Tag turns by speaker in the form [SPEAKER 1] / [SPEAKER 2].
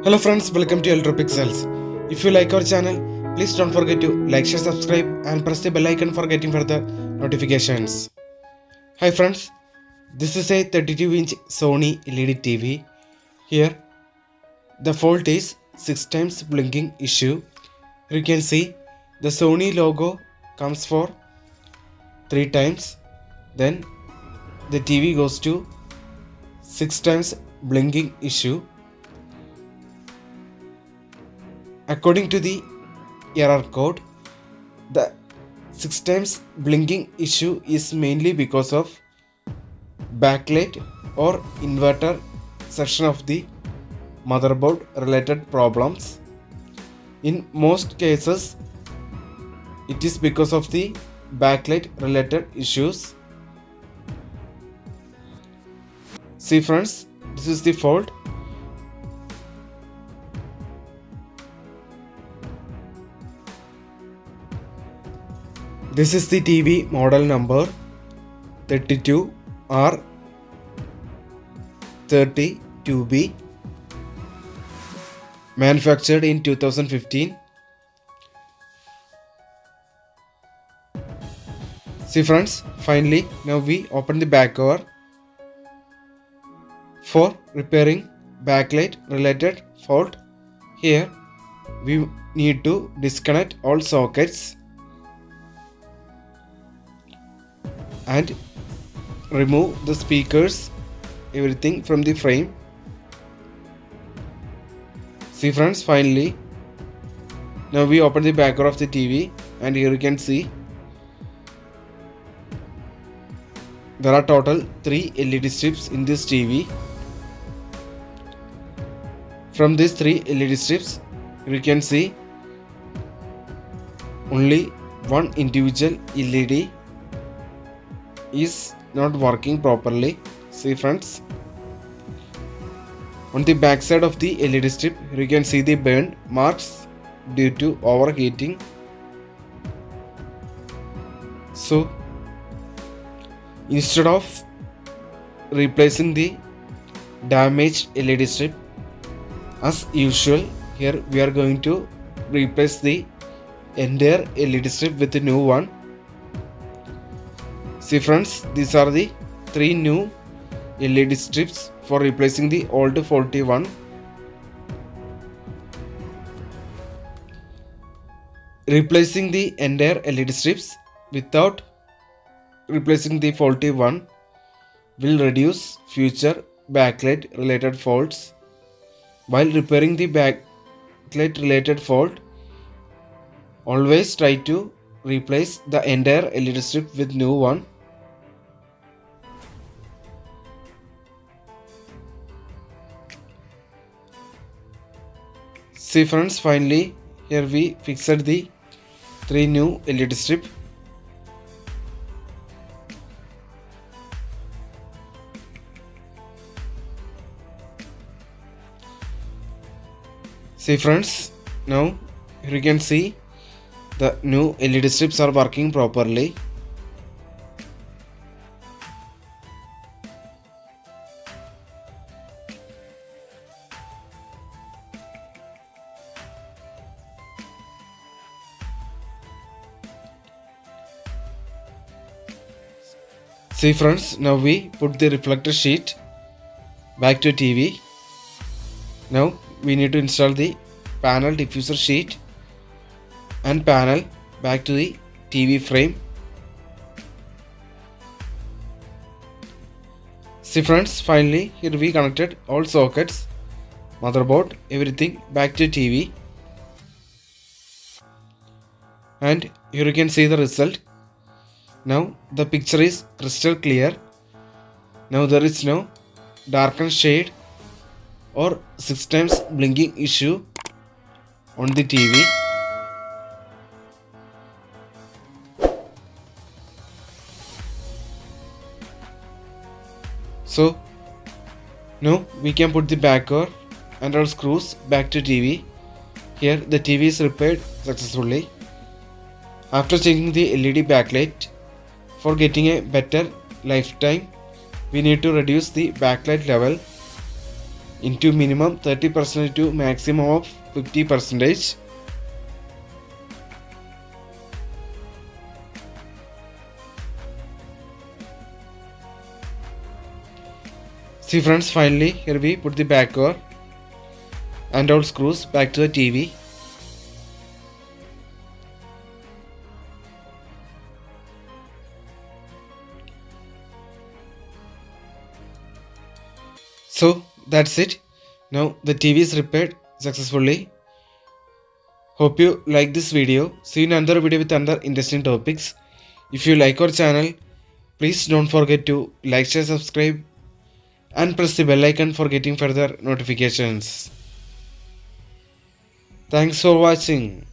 [SPEAKER 1] Hello friends, welcome to Electropixels. If you like our channel, please don't forget to like, share, subscribe and press the bell icon for getting further notifications. Hi friends, this is a 32-inch Sony LED TV. Here, the fault is 6 times blinking issue. You can see the Sony logo comes for 3 times. Then the TV goes to 6 times blinking issue. According to the error code, the 6 times blinking issue is mainly because of backlight or inverter section of the motherboard related problems. In most cases, it is because of the backlight related issues. See friends, this is the fault. This is the TV model number 32R302B, manufactured in 2015. See friends, finally now we open the back cover. For repairing backlight related fault, here we need to disconnect all sockets and remove the speakers, everything from the frame. See friends, finally now we open the back cover of the TV, and here you can see there are total 3 LED strips in this TV. From these 3 LED strips, you can see only one individual LED is not working properly. See friends, on the back side of the LED strip, you can see the burn marks due to overheating. So instead of replacing the damaged LED strip as usual, here we are going to replace the entire LED strip with a new one. See friends, these are the 3 new LED strips for replacing the old faulty one. Replacing the entire LED strips without replacing the faulty one will reduce future backlight related faults. While repairing the backlight related fault, always try to replace the entire LED strip with new one. See friends, finally here we fixed the 3 new LED strip. See friends, now here you can see the new LED strips are working properly. See friends, now we put the reflector sheet back to TV. Now we need to install the panel diffuser sheet and panel back to the TV frame. See friends, finally here we connected all sockets, motherboard, everything back to TV, and here you can see the result. Now the picture is crystal clear. Now there is no darkened shade or 6 times blinking issue on the TV. So now we can put the back cover and all screws back to TV. Here the TV is repaired successfully. After changing the LED backlight, for getting a better lifetime, we need to reduce the backlight level into minimum 30% to maximum of 50%. See friends, finally here we put the back cover and all screws back to the TV. So that's it. Now the TV is repaired successfully. Hope you like this video. See you in another video with another interesting topics. If you like our channel, please don't forget to like, share, subscribe and press the bell icon for getting further notifications. Thanks for watching.